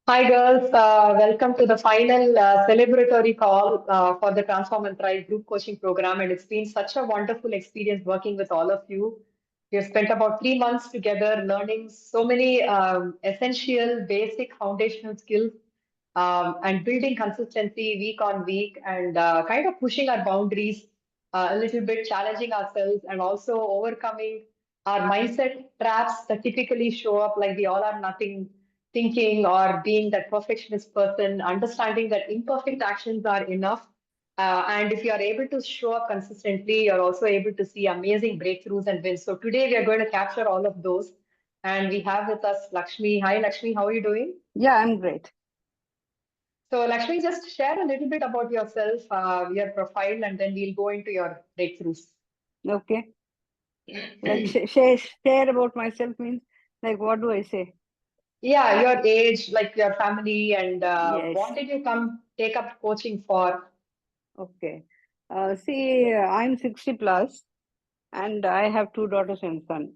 Hi, girls. Welcome to the final celebratory call for the Transform and Thrive group coaching program. And it's been such a wonderful experience working with all of you. We have spent about 3 months together learning so many essential, basic, foundational skills and building consistency week on week and kind of pushing our boundaries a little bit, challenging ourselves, and also overcoming our mindset traps that typically show up like the all or nothing thinking or being that perfectionist person, understanding that imperfect actions are enough. And if you are able to show up consistently, you're also able to see amazing breakthroughs and wins. So today we are going to capture all of those. And we have with us Lakshmi. Hi, Lakshmi. How are you doing? Yeah, I'm great. So, Lakshmi, just share a little bit about yourself, your profile, and then we'll go into your breakthroughs. Okay. Like share about myself means like what do I say? Yeah, your age, like your family, and what Yes. did you come take up coaching for? Okay. See, I'm 60 plus and I have two daughters and son.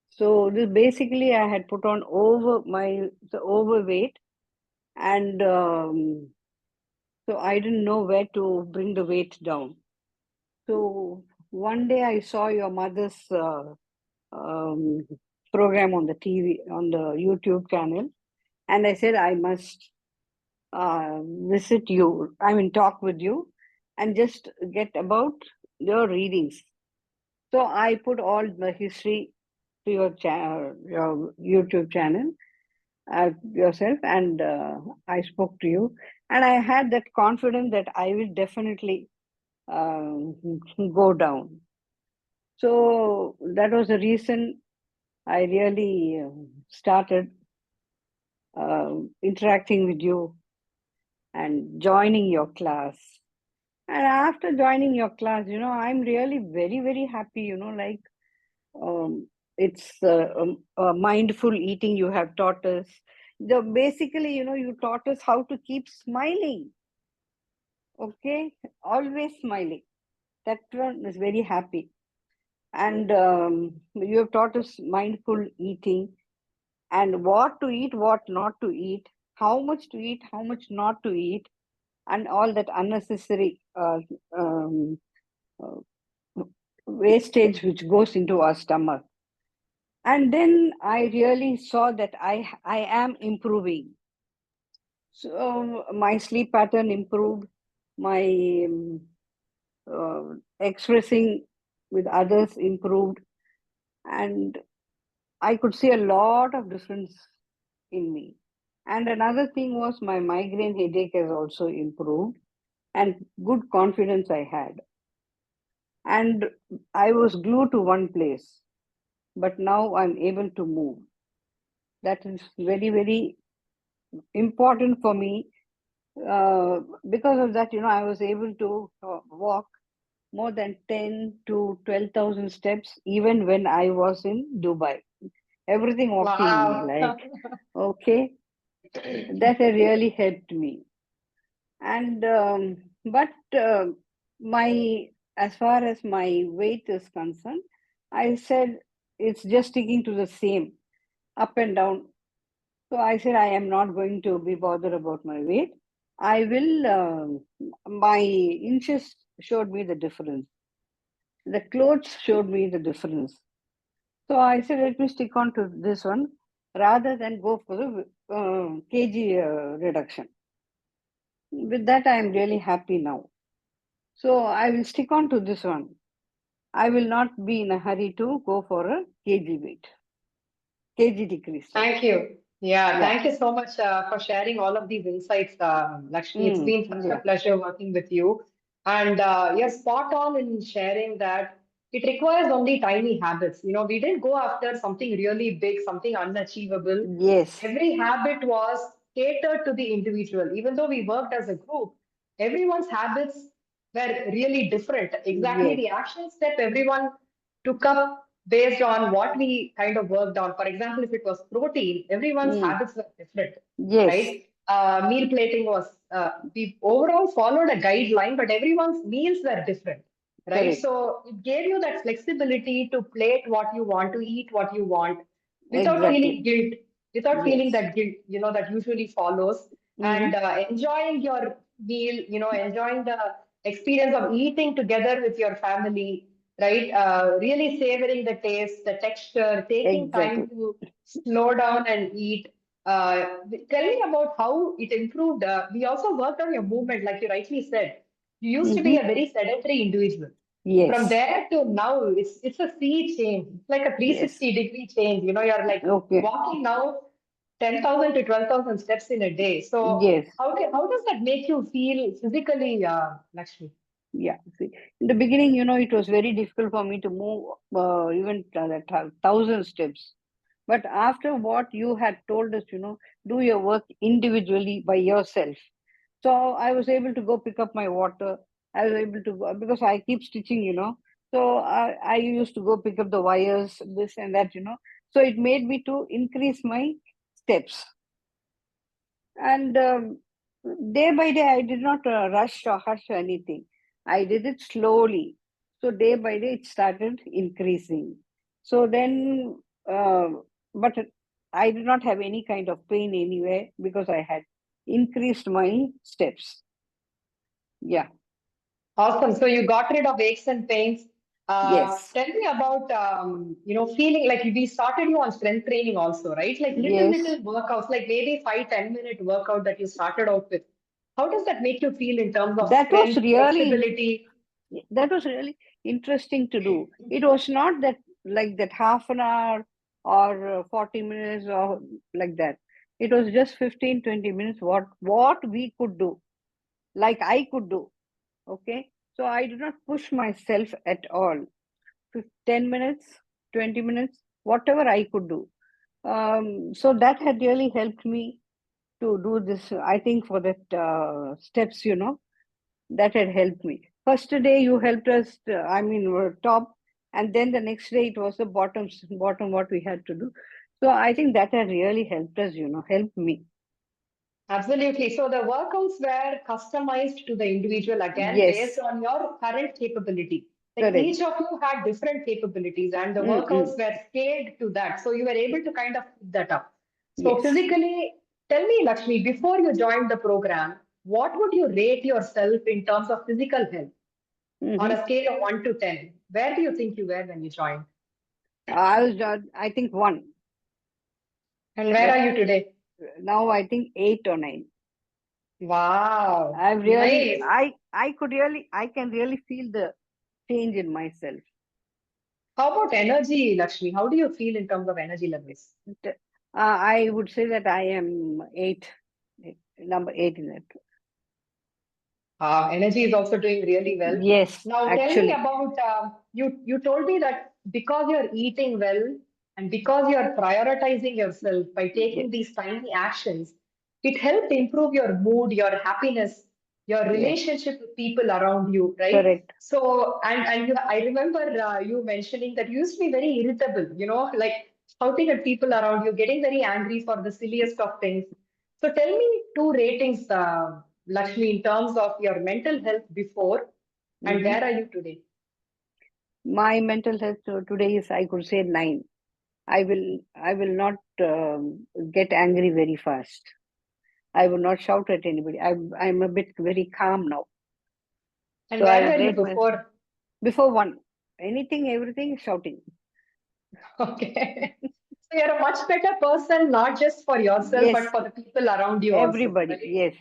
So this basically I had put on the overweight and so I didn't know where to bring the weight down. So one day I saw your mother's um, program on the TV on the YouTube channel, and I said I must visit you, I mean, talk with you and just get about your readings. So I put all the history to your YouTube channel, yourself, and I spoke to you. And I had that confidence that I will definitely uh, go down. So that was the reason I really started interacting with you and joining your class. And after joining your class, I'm really very, very happy, like it's mindful eating you have taught us. Basically, you taught us how to keep smiling, okay? Always smiling. That one is very happy. And you have taught us mindful eating and what to eat, what not to eat, how much to eat, how much not to eat, and all that unnecessary um, uh, wastage which goes into our stomach. And then I really saw that I am improving. So my sleep pattern improved, my expressing with others improved, and I could see a lot of difference in me. And another thing was my migraine headache has also improved, and good confidence I had. And I was glued to one place, but now I'm able to move. That is very, very important for me. Because of that, I was able to walk more than 10 to 12,000 steps even when I was in Dubai. Everything walking, Wow. like, okay, that had really helped me. And but my as far as my weight is concerned, I said it's just sticking to the same up and down. So I said I am not going to be bothered about my weight. I will. My inches showed me the difference. The clothes showed me the difference. So I said let me stick on to this one rather than go for the kg reduction. With that, I am really happy now. So I will stick on to this one. I will not be in a hurry to go for a kg weight, kg decrease. Sorry. Thank you. Yeah, Yeah. thank you so much for sharing all of these insights, Lakshmi. It's been such a Yeah. pleasure working with you. And you're spot on in sharing that it requires only tiny habits. We didn't go after something really big, something unachievable. Yes. Every habit was catered to the individual. Even though we worked as a group, everyone's habits were really different. Exactly Yes. the action step everyone took up based on what we kind of worked on. For example, if it was protein, everyone's Mm. habits were different, Yes. right? Meal plating was, we overall followed a guideline, but everyone's meals were different, right? Correct. So it gave you that flexibility to plate what you want to eat, what you want, without Exactly. feeling guilt. without feeling Yes. that guilt, that usually follows, Mm-hmm. and enjoying your meal, enjoying the experience of eating together with your family, right? Really savoring the taste, the texture, taking time Exactly. to slow down and eat. Uh, Tell me about how it improved. We also worked on your movement, like you rightly said. You used to be Mm-hmm. a very sedentary individual. From Yes. there to now, it's a sea change. It's like a Yes. 360-degree change. You're like Okay. walking now 10,000 to 12,000 steps in a day. So Yes. how does that make you feel physically, Lakshmi? Yeah. See, in the beginning, it was very difficult for me to move even that 1,000 steps. But after what you had told us, do your work individually by yourself. So I was able to go pick up my water. I was able to go because I keep stitching. So I used to go pick up the wires, this and that. So it made me to increase my steps. And day by day, I did not rush or hush or anything. I did it slowly. So day by day, it started increasing. So then, uh, but I did not have any kind of pain anywhere because I had increased my steps. Yeah. Awesome. So you got rid of aches and pains. Yes. Tell me about, feeling like we started you on strength training also, right? Like little Yes. workouts, like maybe 5, 10 minute workout that you started out with. How does that make you feel in terms of That was strength, really flexibility? that was really interesting to do. It was not that like that half an hour or 40 minutes or like that. It was just 15, 20 minutes what we could do, like I could do. Okay. So I did not push myself at all. 10 minutes, 20 minutes, whatever I could do. So that had really helped me to do this. I think for that steps. That had helped me. First day you helped us, top, and then the next day it was the bottom what we had to do. So I think that had really helped us, helped me. Absolutely. So the workouts were customized to the individual again based Yes, on your current capability. Like correct. each of you had different capabilities and the Mm-mm. workouts were scaled to that. So you were able to kind of pick that up. So Yes. physically, tell me, Lakshmi, before you joined the program, what would you rate yourself in terms of physical health on Mm-hmm. a scale of 1 to 10? Where do you think you were when you joined? I think one, And where but are you today? now I think 8 or 9. Wow, I've really, nice. I can really feel the change in myself. How about energy, Lakshmi? How do you feel in terms of energy levels? I would say that I am number 8 in it. Energy is also doing really well. Yes, Now, tell me actually. about you. You told me that because you're eating well and because you're prioritizing yourself by taking Yes, these tiny actions, it helped improve your mood, your happiness, your yes, relationship with people around you, right? correct. So, I remember you mentioning that you used to be very irritable, like shouting at people around you, getting very angry for the silliest of things. So, tell me two ratings. Lakshmi, in terms of your mental health before and Hmm. where are you today? My mental health today is, I could say, 9. I will not get angry very fast. I will not shout at anybody. I'm a bit very calm now. And So I where would were you rate my before? before 1. Anything, everything, shouting. Okay. So you're a much better person, not just for yourself, but Yes, for the people around you also, everybody. right? Yes.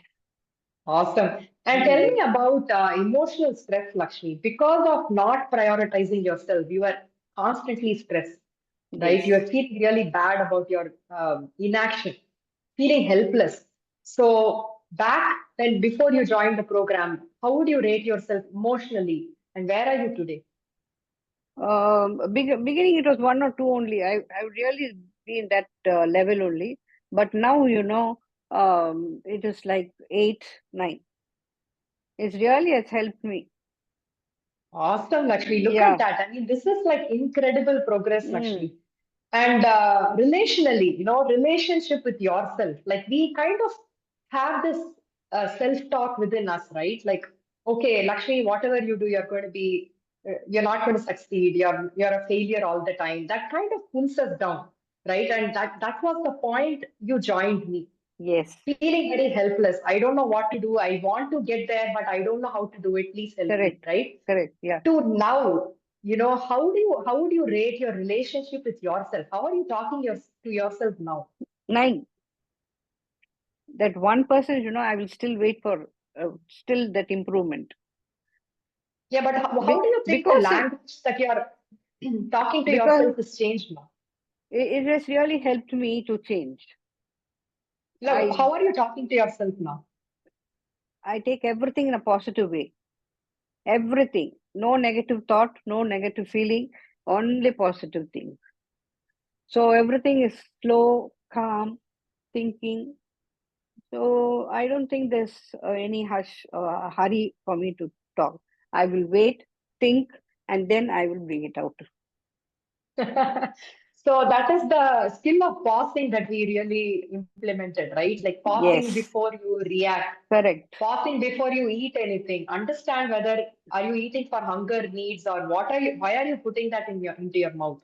Awesome. And tell Hmm. me about emotional stress, Lakshmi. Because of not prioritizing yourself, you are constantly stressed, right? You Yes. are feeling really bad about your inaction, feeling helpless. So, back then, before you joined the program, how would you rate yourself emotionally? And where are you today? Beginning it was 1 or 2 only. I would really be in that level only. But now, it is like 8, 9. It really has helped me. Awesome, Lakshmi. Look at Yeah. that. I mean, this is like incredible progress, Mm, Lakshmi. And relationally, relationship with yourself. Like we kind of have this self-talk within us, right? Like, okay, Lakshmi, whatever you do, you're not going to succeed. You're a failure all the time. That kind of pulls us down. right? And that was the point you joined me, Yes, feeling very helpless. I don't know what to do. I want to get there, but I don't know how to do it. Please help me, correct, right? correct. Yeah. To now, how would you rate your relationship with yourself? How are you talking to yourself now? 9. That 1%, I will still wait for still that improvement. Yeah, but how do you think the Because it, language that you're talking to because yourself has changed now? it has really helped me to change. Like, I how are you talking to yourself now? I take everything in a positive way. Everything. No negative thought, no negative feeling, only positive things. So everything is slow, calm, thinking. So I don't think there's any hurry for me to talk. I will wait, think, and then I will bring it out. So that is the skill of pausing that we really implemented, right? Like pausing Yes, before you react, correct. pausing before you eat anything. Understand whether are you eating for hunger needs or why are you putting that into your mouth?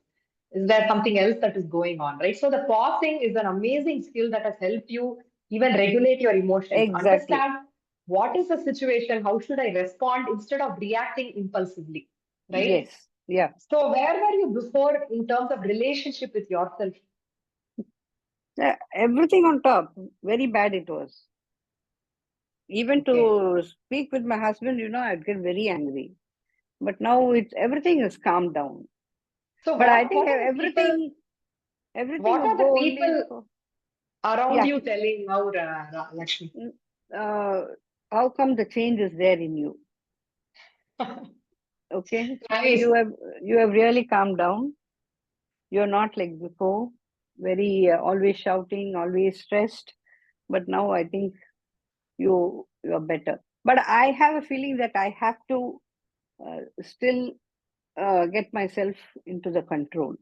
Is there something else that is going on, right? So the pausing is an amazing skill that has helped you even regulate your emotions. Exactly. Understand what is the situation, how should I respond instead of reacting impulsively, right? Yes. Yeah. So where were you before in terms of relationship with yourself? Everything on top. Very bad it was. Even Okay. to speak with my husband, I'd get very angry. But now it's everything is calmed down. So But I think what are the people everything what would are the go only people for, around yeah. you telling now, Lakshmi? mm, how come the change is there in you? Okay, Nice. you have really calmed down. You're not like before, very always shouting, always stressed. But now I think you're better. But I have a feeling that I have to still get myself into the control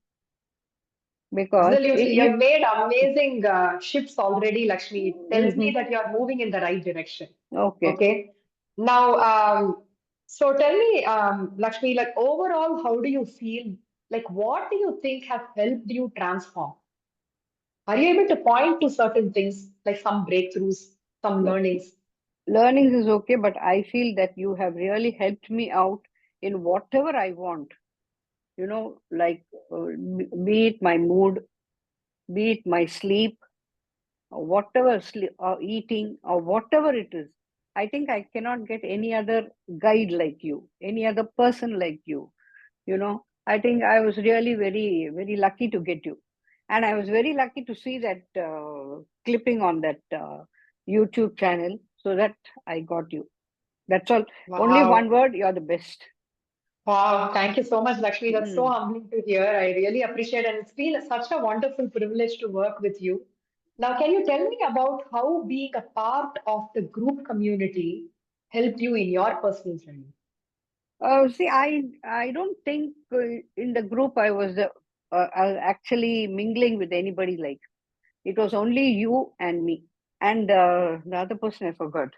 because Absolutely. if You've made amazing shifts already, Lakshmi. It tells me mhm, that you're moving in the right direction. okay. Okay. Now, so tell me, Lakshmi, like overall, how do you feel? Like, what do you think has helped you transform? Are you able to point to certain things, like some breakthroughs, some No, learnings? learning is okay, but I feel that you have really helped me out in whatever I want. Like be it my mood, be it my sleep, or whatever sleep or eating or whatever it is. I think I cannot get any other guide like you, any other person like you. I think I was really very, very lucky to get you. And I was very lucky to see that clipping on that YouTube channel so that I got you. That's all. Only one Wow. word, you're the best. Wow. Thank you so much, Lakshmi. That's so Mm. humbling to hear. I really appreciate it. And it's been such a wonderful privilege to work with you. Now, can you tell me about how being a part of the group community helped you in your personal journey? See, I don't think in the group I was actually mingling with anybody like. It was only you and me. And the other person I forgot,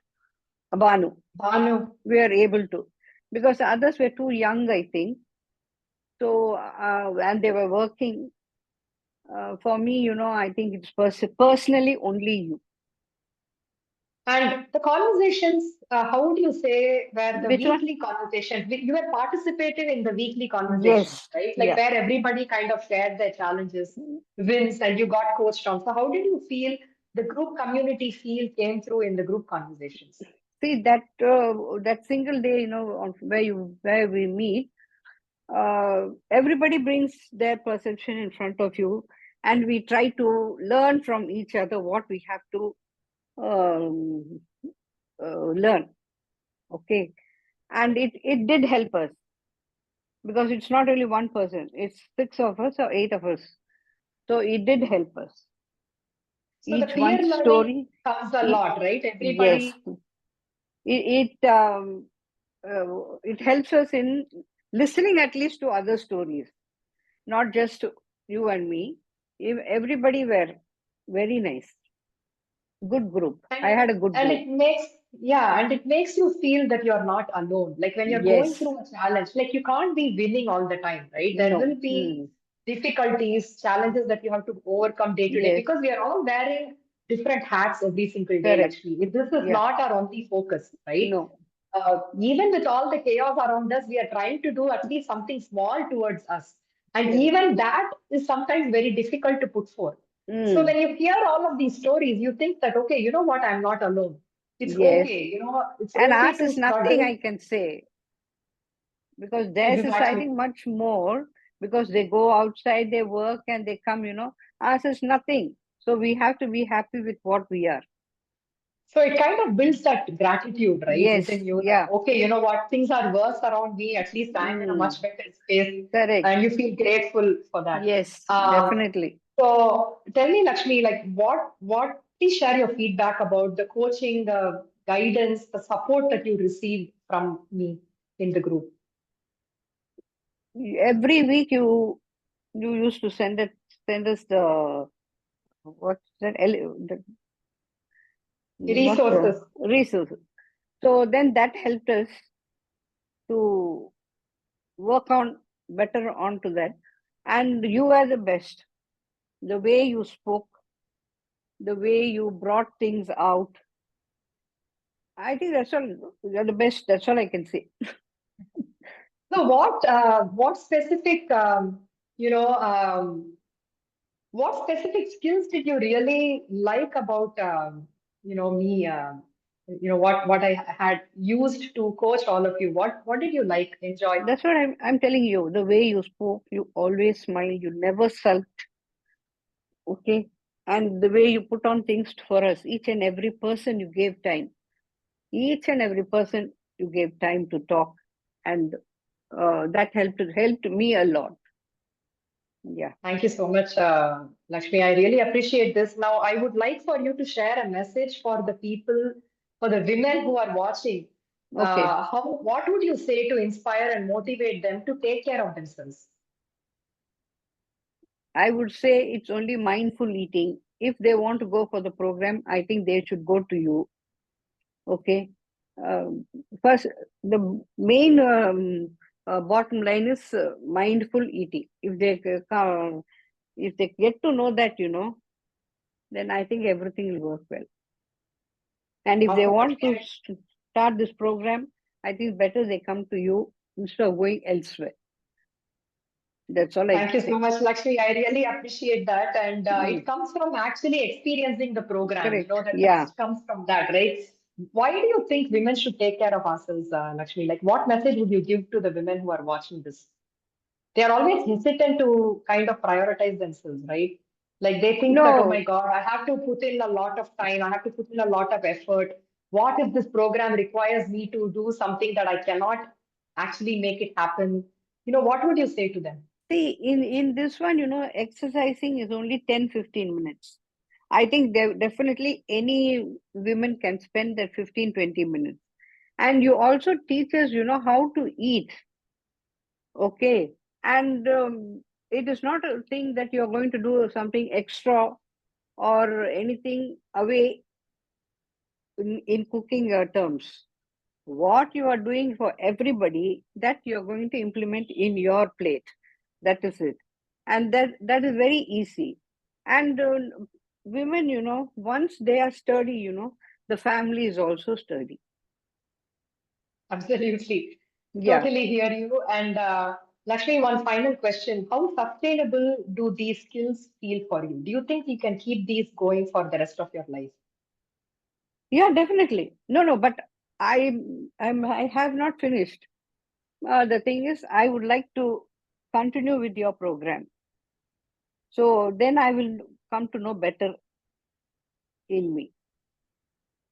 Banu. Banu. We are able to. Because the others were too young, I think. So, and they were working. For me, I think it's personally only you. And the conversations, how would you say, were the Which one? weekly conversations? You were participated in the weekly conversations, Yes. right? Like Yeah. where everybody kind of shared their challenges, wins, and you got coached on. So how did you feel the group community feel came through in the group conversations? See that single day, where we meet, everybody brings their perception in front of you, and we try to learn from each other what we have to um, learn. Okay, and it did help us because it's not only one person; it's 6 of us or 8 of us. So it did help us. So the Each peer one's learning story. comes a e- lot, right? yes, Everybody. it helps us in listening at least to other stories, not just you and me. Everybody were very nice. Good group. I And had a good and group. it makes yeah, and it makes you feel that you're not alone. Like when you're going Yes. through a challenge, like you can't be winning all the time, right? There No. will be Hmm. difficulties, challenges that you have to overcome day to day, Yes, because we are all wearing different hats every single day, correct. Lakshmi. If this is Yeah, not our only focus, right? no. Even with all the chaos around us, we are trying to do at least something small towards us. And Correct. even that is sometimes very difficult to put forth. So Mm, when you hear all of these stories, you think that, okay, you know what, I'm not alone. It's yes. okay, you know, it's And okay ours to is nothing, struggle. I can say, because theirs is, I Exactly. think, much more because they go outside, they work, and they come, Ours is nothing. So we have to be happy with what we are. So it kind of builds that gratitude, right, Yes, within you that, yeah. okay, you know what, things are worse around me, at least I'm in a Mm, much better space, correct. and you feel grateful for that. Yes, Um, definitely. so tell me, Lakshmi, like please share your feedback about the coaching, the guidance, the support that you received from me in the group. Every week you used to send us the what's that? Not Resources. resources. So then that helped us to work on better onto that. And you were the best. The way you spoke, the way you brought things out. I think that's all. You're the best. That's all I can say. So what specific, you know, what specific skills did you really like about, me, what I had used to coach all of you? What did you like, enjoy? That's what I'm telling you. The way you spoke, you always smiled. You never sulked. Okay. And the way you put on things for us, each and every person you gave time. Each and every person you gave time to talk. And that helped me a lot. Yeah. Thank you so much, Lakshmi. I really appreciate this. Now, I would like for you to share a message for the people, for the women who are watching. Okay. What would you say to inspire and motivate them to take care of themselves? I would say it's only mindful eating. If they want to go for the program, I think they should go to you. Okay. Um, First, the main bottom line is mindful eating. If they get to know that, then I think everything will work well. And if they Awesome, want to Lakshmi. start this program, I think better they come to you instead of going elsewhere. That's all I Thank can you so say. much, Lakshmi. I really appreciate that. And it Mm, comes from actually experiencing the program. You correct. know, the Yeah. trust comes from that, right? Why do you think women should take care of ourselves, Lakshmi? Like, what message would you give to the women who are watching this? They are always hesitant to kind of prioritize themselves, right? Like they think that, oh my No, God, I have to put in a lot of time, I have to put in a lot of effort. What if this program requires me to do something that I cannot actually make it happen? What would you say to them? see, in this one, exercising is only 10-15 minutes. I think there definitely any women can spend that 15-20 minutes. And you also teach us, how to eat. Okay. And it is not a thing that you're going to do something extra or anything away in cooking terms. What you are doing for everybody, that you're going to implement in your plate. That is it. And that is very easy. And women, once they are sturdy, the family is also sturdy. Absolutely. Yeah. Totally hear you. And Lakshmi, one final question. How sustainable do these skills feel for you? Do you think you can keep these going for the rest of your life? Yeah, definitely. No, but I have not finished. The thing is, I would like to continue with your program. So then I will come to know better in me.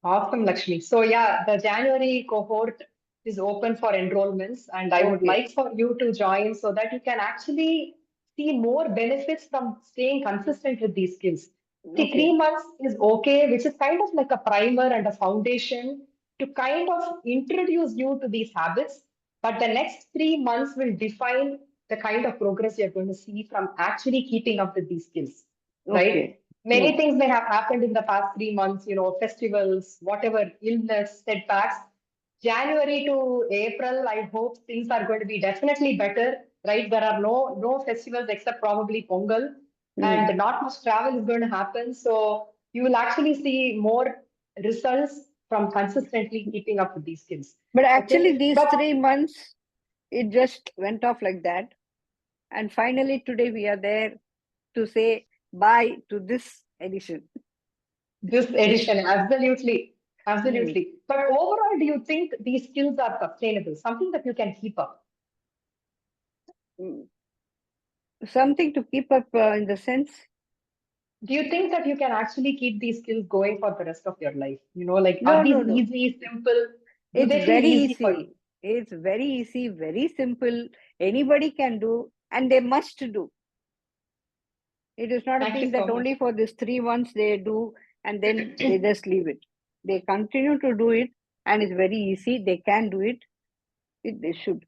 Awesome, Lakshmi. So yeah, the January cohort is open for enrollments, and I would Okay. like for you to join so that you can actually see more benefits from staying consistent with these skills. See, Okay. 3 months is okay, which is kind of like a primer and a foundation to kind of introduce you to these habits. But the next 3 months will define the kind of progress you're going to see from actually keeping up with these skills, right? Okay. Many No. things may have happened in the past 3 months, festivals, whatever, illness, setbacks. January to April, I hope things are going to be definitely better. right? There are no festivals except probably Pongal, and not much travel is going to happen. So you will actually see more results from consistently keeping up with these skills. But actually, Okay, these but 3 months, it just went off like that. And finally, today we are there to say bye to this edition. this edition, absolutely, Hmm. absolutely. But overall, do you think these skills are sustainable? Something that you can keep up? Mm. Something to keep up in the sense. Do you think that you can actually keep these skills going for the rest of your life? Like, No, are no, these no. easy, simple? Do It's they feel very easy for you? easy. It's very easy, very simple. Anybody can do, and they must do. It is not a Thank you thing so that much. only for these 3 months they do and then they just leave it. They continue to do it, and it's very easy. They can do it. They should.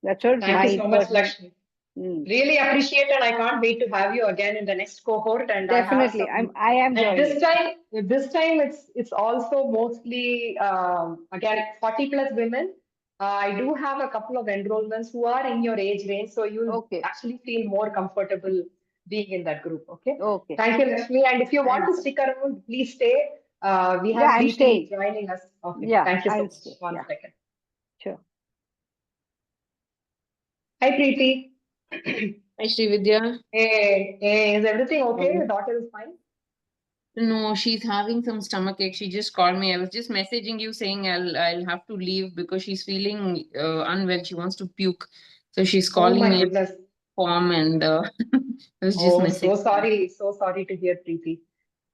That's what Thank you my so much, personal. Lakshmi. Mm. Really appreciate, and I can't wait to have you again in the next cohort. And I have Definitely, some. I am And joining. this time it's also mostly again 40 plus women. I do have a couple of enrollments who are in your age range, so you'll Okay, actually feel more comfortable being in that group. Okay. okay. Thank you, Lakshmi. And if you want Thank to you. stick around, please stay. We Yeah, have I'm Preeti staying. joining us. Okay. Yeah, Thank you so I'll much. stay. One Yeah, second. sure. Hi, Preeti. Hi, Srividya. Hey, is everything okay? Um, Your daughter is fine? no, she's having some stomach ache. She just called me. I was just messaging you saying I'll have to leave because she's feeling unwell. She wants to puke. So she's Oh calling my me goodness. form and I was just Oh, messaging. so sorry to hear, Preeti.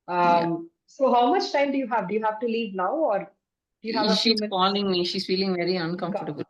Yeah. So how much time do you have? Do you have to leave now, or do you have a few She's minutes? calling me. She's feeling very Go- uncomfortable.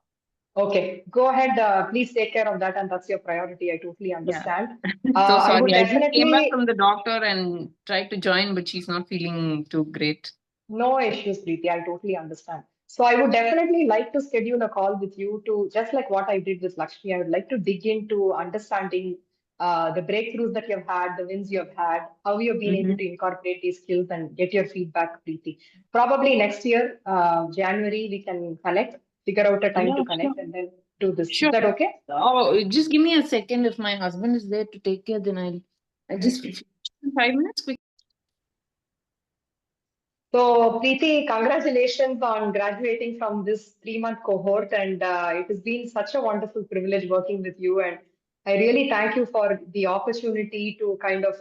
Okay, go ahead. Please take care of that, and that's your priority. I totally Yeah. understand. So I would sorry. I just came back definitely. from the doctor and tried to join, but she's not feeling too great. No issues, Preeti. I totally understand. So I would definitely like to schedule a call with you to, just like what I did with Lakshmi, I would like to dig into understanding the breakthroughs that you've had, the wins you've had, how you've been able Mm-hmm. to incorporate these skills and get your feedback, Preeti. Probably next year, January, we can connect, figure out a time Yeah, to sure. connect and then do this. Is Sure. that okay? Oh, just give me a second. If my husband is there to take care, then I'll just 5 minutes. Quick. So, Preeti, congratulations on graduating from this 3 month cohort. And it has been such a wonderful privilege working with you. And I really thank you for the opportunity to kind of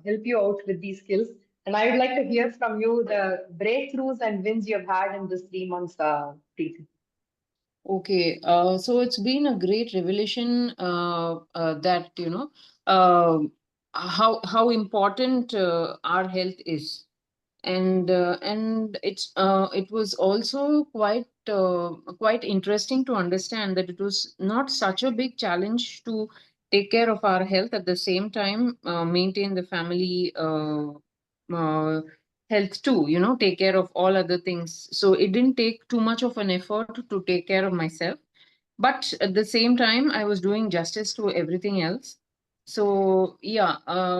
help you out with these skills. And I would like to hear from you the breakthroughs and wins you've had in this 3 months, Preeti. Okay, so it's been a great revelation that how important our health is, and it was also quite interesting to understand that it was not such a big challenge to take care of our health at the same time maintain the family health too, take care of all other things. So it didn't take too much of an effort to take care of myself, but at the same time I was doing justice to everything else. So yeah,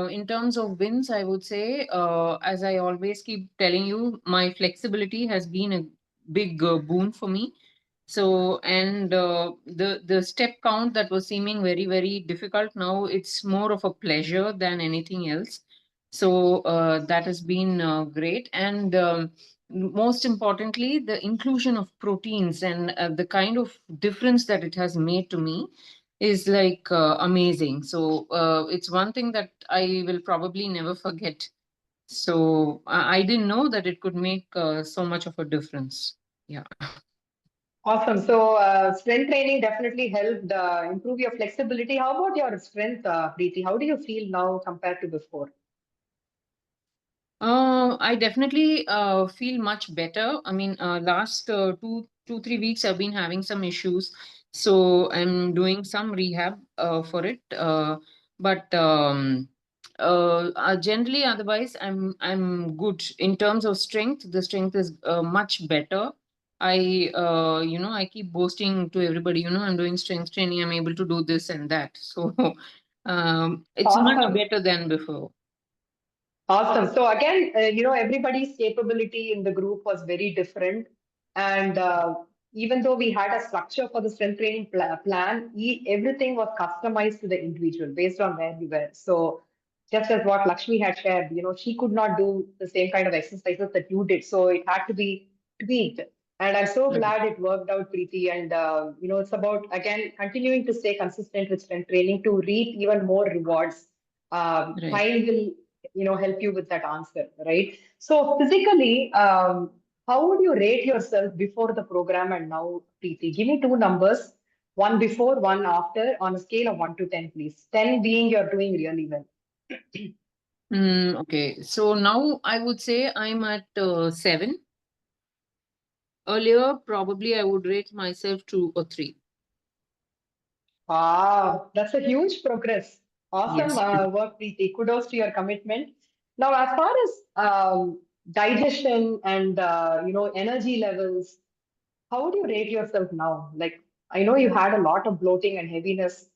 in terms of wins, I would say, as I always keep telling you, my flexibility has been a big boon for me. So, and the step count that was seeming very very difficult, now it's more of a pleasure than anything else. So that has been great. And most importantly, the inclusion of proteins and the kind of difference that it has made to me is like amazing. So it's one thing that I will probably never forget. So I didn't know that it could make so much of a difference. Yeah. Awesome. So, strength training definitely helped improve your flexibility. How about your strength, Preeti? How do you feel now compared to before? I definitely feel much better. I mean, last 3 weeks I've been having some issues, so I'm doing some rehab for it. But generally, otherwise, I'm good in terms of strength. The strength is much better. I keep boasting to everybody. I'm doing strength training. I'm able to do this and that. So, it's much Awesome. better than before. Awesome. So again, everybody's capability in the group was very different. And even though we had a structure for the strength training plan, everything was customized to the individual based on where you were. So just as what Lakshmi had shared, she could not do the same kind of exercises that you did. So it had to be tweaked. And I'm so Right. glad it worked out, Preeti. And, it's about, again, continuing to stay consistent with strength training to reap even more rewards. Right. Time will, help you with that answer, right? So physically, how would you rate yourself before the program and now, Preeti? Give me two numbers, one before, one after, on a scale of 1 to 10, please. 10 being you're doing really well. Okay. So now I would say I'm at 7. Earlier, probably I would rate myself 2 or 3. Wow, that's a huge progress. Awesome Yes. work, Preeti. Kudos to your commitment. Now, as far as digestion and energy levels, how would you rate yourself now? Like, I know you had a lot of bloating and heaviness,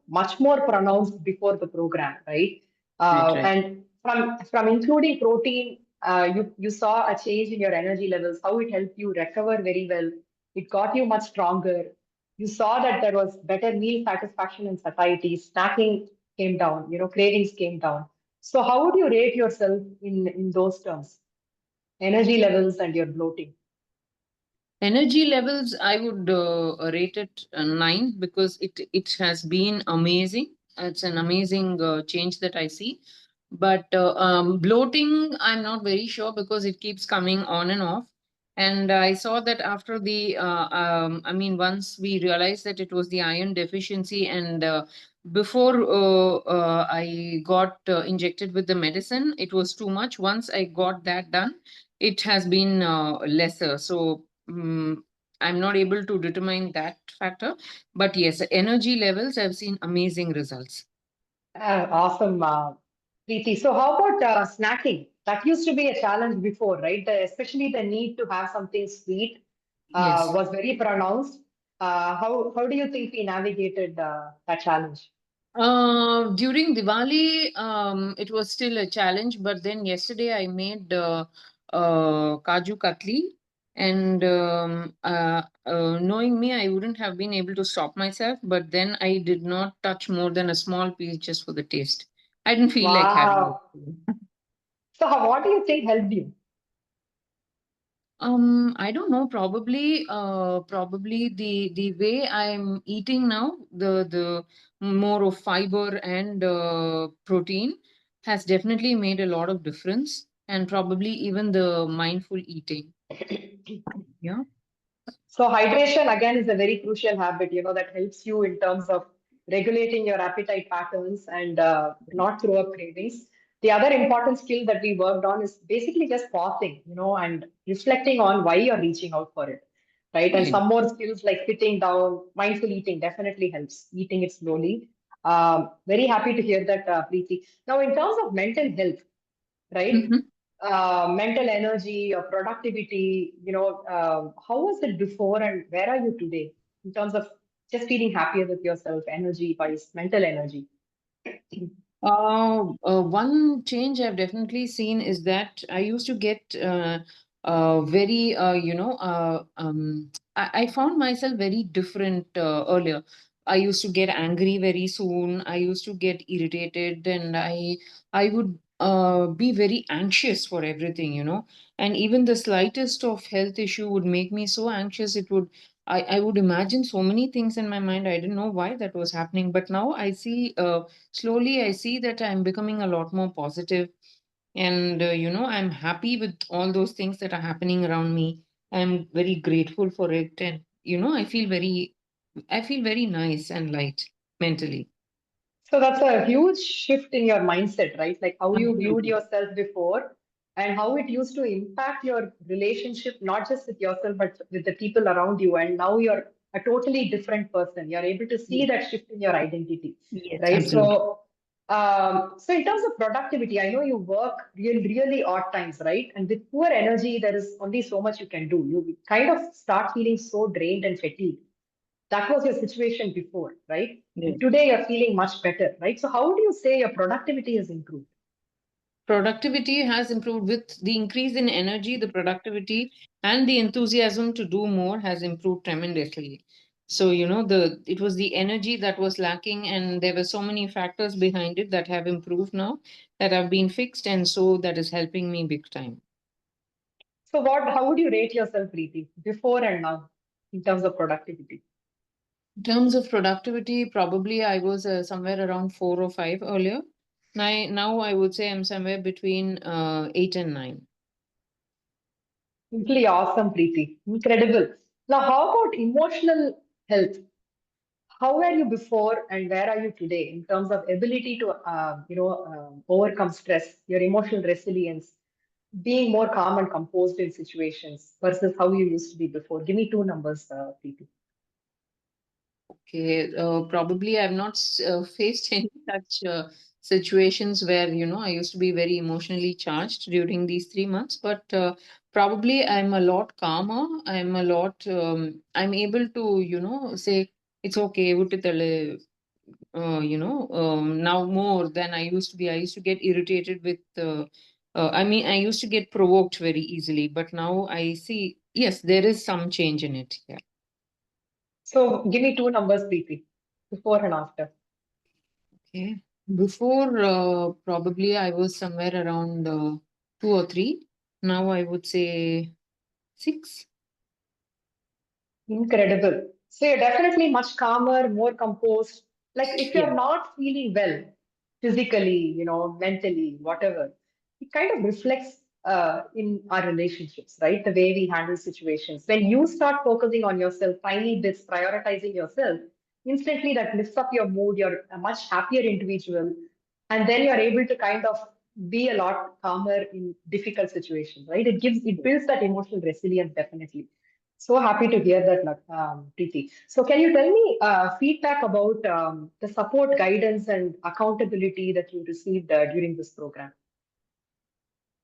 much more pronounced before the program, right? Right. Right. And from including protein, you saw a change in your energy levels, how it helped you recover very well. It got you much stronger. You saw that there was better meal satisfaction and satiety. Snacking came down, cravings came down. So, how would you rate yourself in those terms? Energy levels and your bloating. Energy levels, I would rate it 9 because it has been amazing. It's an amazing change that I see. But bloating, I'm not very sure because it keeps coming on and off. And I saw that after I mean, once we realized that it was the iron deficiency, and before I got injected with the medicine, it was too much. Once I got that done, it has been lesser. So I'm not able to determine that factor. But yes, energy levels, I've seen amazing results. Awesome, Preeti. So, how about snacking? That used to be a challenge before, right? Especially the need to have something sweet Yes. was very pronounced. How do you think we navigated that challenge? During Diwali, it was still a challenge, but then yesterday I made Kaju Katli, and knowing me, I wouldn't have been able to stop myself, but then I did not touch more than a small piece just for the taste. I didn't feel like having Wow. it. So, what do you think helped you? I don't know. Probably the way I'm eating now, the more of fiber and protein has definitely made a lot of difference, and probably even the mindful eating. Yeah. So hydration again is a very crucial habit, that helps you in terms of regulating your appetite patterns and not throw up cravings. The other important skill that we worked on is basically just pausing, and reflecting on why you're reaching out for it, right? And Right. some more skills like sitting down, mindful eating definitely helps, eating it slowly. Very happy to hear that, Preeti. Now, in terms of mental health, right? Mhm. Mental energy or productivity, how was it before and where are you today in terms of just feeling happier with yourself, energy wise, mental energy? One change I've definitely seen is that I used to get very, I found myself very different earlier. I used to get angry very soon. I used to get irritated, and I would be very anxious for everything. And even the slightest of health issue would make me so anxious. I would imagine so many things in my mind. I didn't know why that was happening, but now I see. Slowly I see that I'm becoming a lot more positive, and I'm happy with all those things that are happening around me. I'm very grateful for it, and I feel very nice and light mentally. So that's a huge shift in your mindset, right? Like how you viewed Absolutely. yourself before and how it used to impact your relationship, not just with yourself, but with the people around you. And now you're a totally different person. You're able to see Yes, that shift in your identity, yes, right? Absolutely. So in terms of productivity, I know you work really odd times, right? And with poor energy, there is only so much you can do. You kind of start feeling so drained and fatigued. That was your situation before, right? yes. And today you're feeling much better, right? So how do you say your productivity has improved? Productivity has improved with the increase in energy, the productivity and the enthusiasm to do more has improved tremendously. So, it was the energy that was lacking, and there were so many factors behind it that have improved now, that have been fixed, and so that is helping me big time. So how would you rate yourself, Preeti, before and now in terms of productivity? In terms of productivity, probably I was somewhere around 4 or 5 earlier. Now I would say I'm somewhere between 8 and 9. Simply awesome, Preeti. Incredible. Now, how about emotional health? How were you before and where are you today in terms of ability to, overcome stress, your emotional resilience, being more calm and composed in situations versus how you used to be before? Give me two numbers, Preeti. Okay, probably I've not faced any such situations where, I used to be very emotionally charged during these 3 months, but probably I'm a lot calmer. I'm able to, say, it's okay, vittitale, now more than I used to be. I used to get irritated with, I used to get provoked very easily, but now I see, yes, there is some change in it. Yeah. So, give me two numbers, Preeti, before and after. Okay. Before, probably I was somewhere around 2 or 3. Now I would say 6. Incredible. So you're definitely much calmer, more composed. Like if Yeah. you're not feeling well physically, mentally, whatever, it kind of reflects in our relationships, right? The way we handle situations. When you start focusing on yourself, tiny bits, prioritizing yourself, instantly that lifts up your mood. You're a much happier individual. And then you're able to kind of be a lot calmer in difficult situations, right? It builds that emotional resilience, definitely. So happy to hear that, Preeti. So, can you tell me feedback about the support, guidance, and accountability that you received during this program?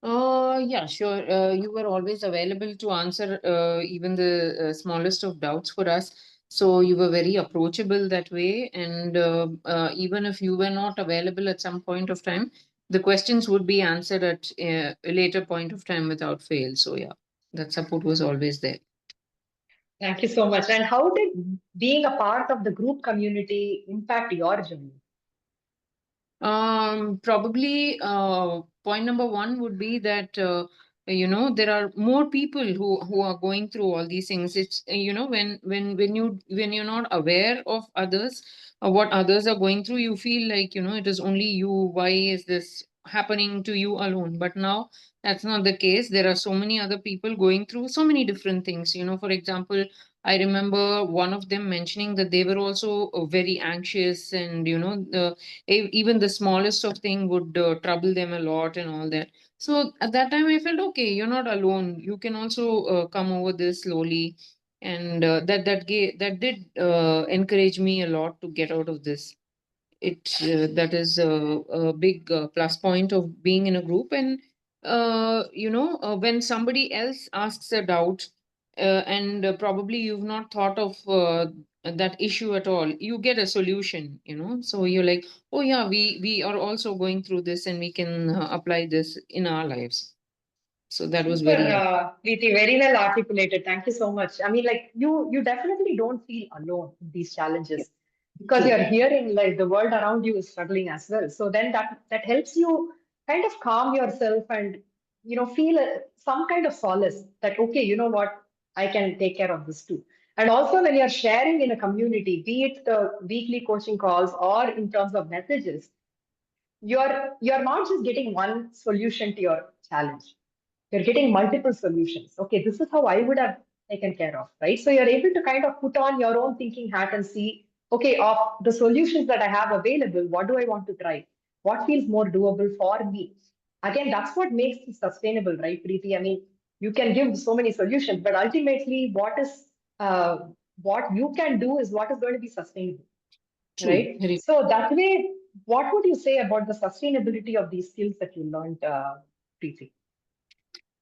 Yeah, sure. You were always available to answer even the smallest of doubts for us. So you were very approachable that way. And even if you were not available at some point of time, the questions would be answered at a later point of time without fail. So, yeah, that support was always there. Thank you so much. And how did being a part of the group community impact your journey? Probably point number one would be that there are more people who are going through all these things. It's when you're not aware of others, what others are going through, you feel like it is only you. Why is this happening to you alone? But now that's not the case. There are so many other people going through so many different things. For example, I remember one of them mentioning that they were also very anxious, and even the smallest of thing would trouble them a lot and all that. So at that time I felt, okay, you're not alone, you can also come over this slowly. And that did encourage me a lot to get out of this. That is a big plus point of being in a group. And when somebody else asks a doubt, and probably you've not thought of that issue at all, you get a solution. So you're like, oh yeah, we are also going through this, and we can apply this in our lives. So that was Super, very Preeti, very well articulated. Thank you so much. I mean, like you definitely don't feel alone in these yeah, challenges because true. you're hearing like the world around you is struggling as well. So then that helps you kind of calm yourself and feel some kind of solace that okay, you know what, I can take care of this too. And also when you're sharing in a community, be it the weekly coaching calls or in terms of messages, you're not just getting one solution to your challenge, you're getting multiple solutions. Okay, this is how I would have taken care of, right? So you're able to kind of put on your own thinking hat and see, okay, of the solutions that I have available, what do I want to try? What feels more doable for me? Again, that's what makes it sustainable, right, Preeti? I mean, you can give so many solutions, but ultimately, uh, what you can do is what is going to be sustainable, True. right? Very. So that way, what would you say about the sustainability of these skills that you learned, Preeti?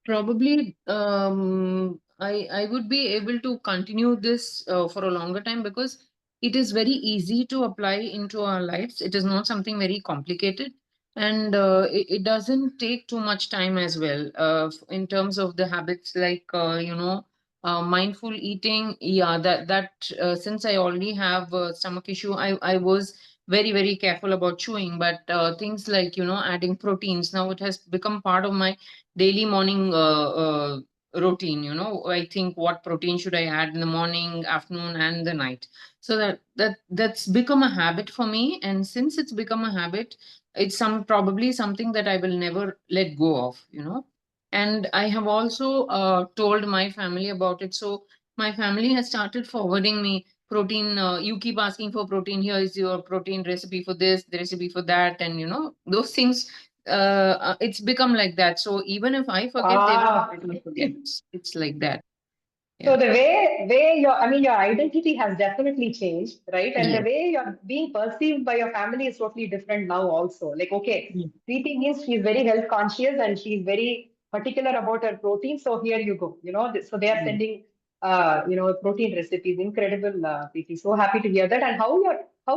Probably, I would be able to continue this for a longer time, because it is very easy to apply into our lives. It is not something very complicated. And it doesn't take too much time as well in terms of the habits like mindful eating. Yeah, that since I already have a stomach issue, I was very careful about chewing, but things like adding proteins, now it has become part of my daily morning routine. I think what protein should I add in the morning, afternoon, and the night. So that's become a habit for me, and since it's become a habit, it's probably something that I will never let go of. And I have also told my family about it. So my family has started forwarding me protein. You keep asking for protein. Here is your protein recipe for this, the recipe for that, and those things. It's become like that. So even if I forget, they will Wow. not forget. It's like that. So Yeah. the way your identity has definitely changed, right? And Yeah. the way you're being perceived by your family is totally different now also. Like, okay, Yeah. Preeti means she's very health conscious and she's very particular about her protein. So here you go. So they are sending, protein recipes. Incredible, Preeti. So happy to hear that. And how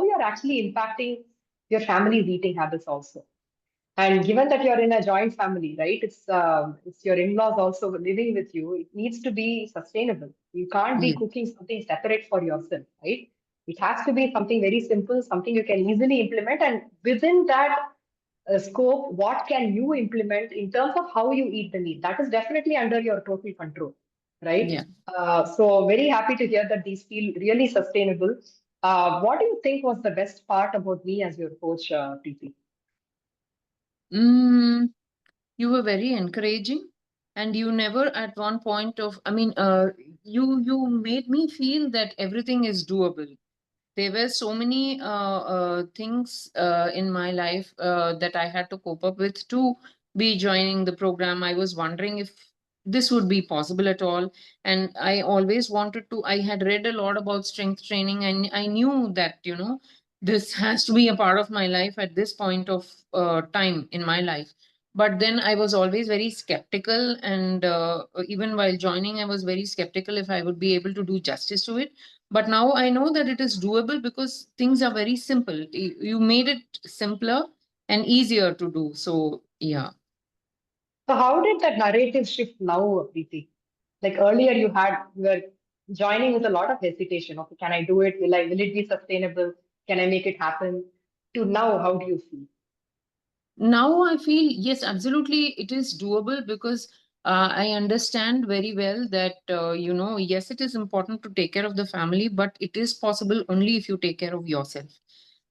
you're actually impacting your family's eating habits also. And given that you're in a joint family, right? It's your in-laws also living with you. It needs to be sustainable. You can't be Yeah. cooking something separate for yourself, right? It has to be something very simple, something you can easily implement, and within that scope, what can you implement in terms of how you eat the meat? That is definitely under your total control, right? Yeah. So very happy to hear that these feel really sustainable. What do you think was the best part about me as your coach, Preeti? Mm, you were very encouraging, and you never at one point of, I mean, you made me feel that everything is doable. There were so many things in my life that I had to cope up with to be joining the program. I was wondering if this would be possible at all. And I always wanted to, I had read a lot about strength training, and I knew that, this has to be a part of my life at this point of time in my life. But then I was always very skeptical. And even while joining, I was very skeptical if I would be able to do justice to it. But now I know that it is doable because things are very simple. You made it simpler and easier to do. So, yeah. So how did that narrative shift now, Preeti? Like earlier you were joining with a lot of hesitation. Okay, can I do it? Will it be sustainable? Can I make it happen? To now, how do you feel? Now I feel, yes, absolutely, it is doable because I understand very well that, yes, it is important to take care of the family, but it is possible only if you take care of yourself.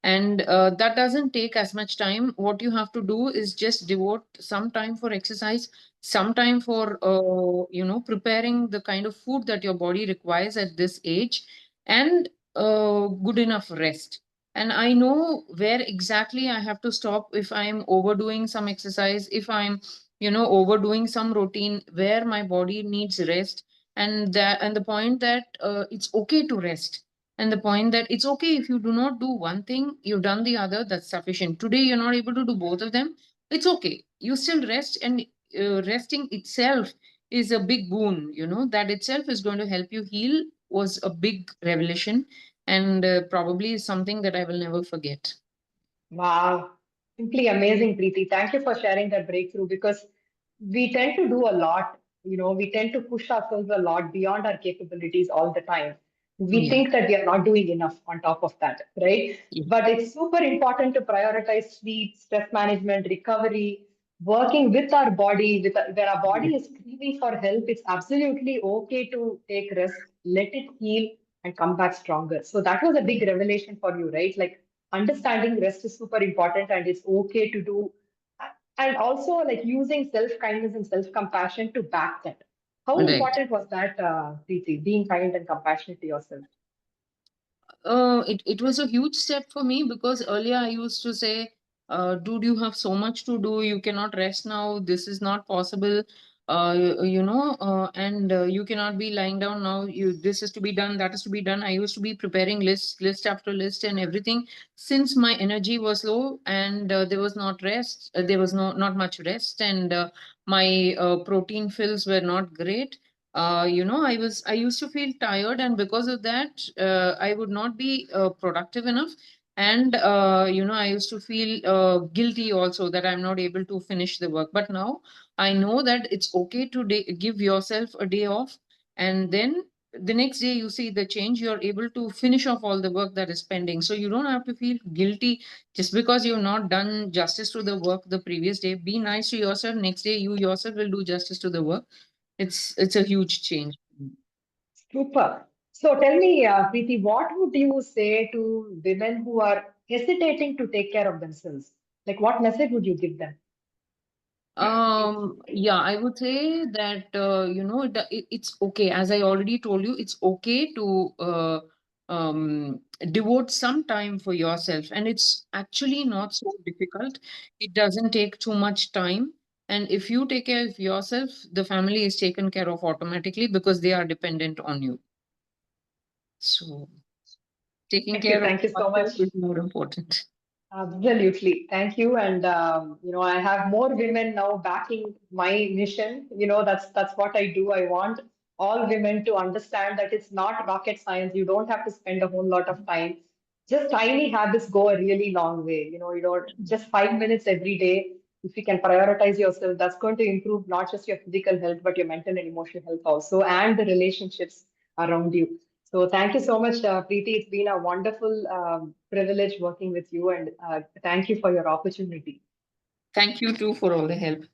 And that doesn't take as much time. What you have to do is just devote some time for exercise, some time for, preparing the kind of food that your body requires at this age, and good enough rest. And I know where exactly I have to stop if I'm overdoing some exercise, if I'm overdoing some routine where my body needs rest. And the point that it's okay to rest, and the point that it's okay if you do not do one thing, you've done the other, that's sufficient. Today you're not able to do both of them, it's okay, you still rest. And resting itself is a big boon. That itself is going to help you heal, was a big revelation, and probably is something that I will never forget. Wow, simply amazing, Preeti. Thank you for sharing that breakthrough because we tend to do a lot. We tend to push ourselves a lot beyond our capabilities all the time. We Yeah. think that we are not doing enough on top of that, right? Yeah. But it's super important to prioritize sleep, stress management, recovery, working with our body. Where our body is screaming for help, it's absolutely okay to take rest, let it heal, and come back stronger. So that was a big revelation for you, right? Like understanding rest is super important and it's okay to do, and also like using self-kindness and self-compassion to back that. How Right. important was that, Preeti, being kind and compassionate to yourself? It was a huge step for me because earlier I used to say, dude, you have so much to do. You cannot rest now. This is not possible. And you cannot be lying down now. This is to be done. That is to be done. I used to be preparing list after list and everything, since my energy was low and there was not rest. There was not much rest, and my protein fills were not great. I used to feel tired, and because of that I would not be productive enough. And I used to feel guilty also that I'm not able to finish the work. But now I know that it's okay to give yourself a day off, and then the next day you see the change. You're able to finish off all the work that is pending, so you don't have to feel guilty just because you've not done justice to the work the previous day. Be nice to yourself. Next day you yourself will do justice to the work. It's a huge change. Super. So tell me, Preeti, what would you say to women who are hesitating to take care of themselves? Like, what message would you give them? Yeah, I would say that it's okay. As I already told you, it's okay to devote some time for yourself, and it's actually not so difficult. It doesn't take too much time, and if you take care of yourself, the family is taken care of automatically because they are dependent on you. So taking Thank you. care of Thank you so much. oneself is more important. Absolutely. Thank you. And I have more women now backing my mission. That's what I do. I want all women to understand that it's not rocket science. You don't have to spend a whole lot of time. Just tiny habits go a really long way. Just 5 minutes every day. If you can prioritize yourself, that's going to improve not just your physical health, but your mental and emotional health also, and the relationships around you. So thank you so much, Preeti. It's been a wonderful privilege working with you, and thank you for your opportunity. Thank you too for all the help.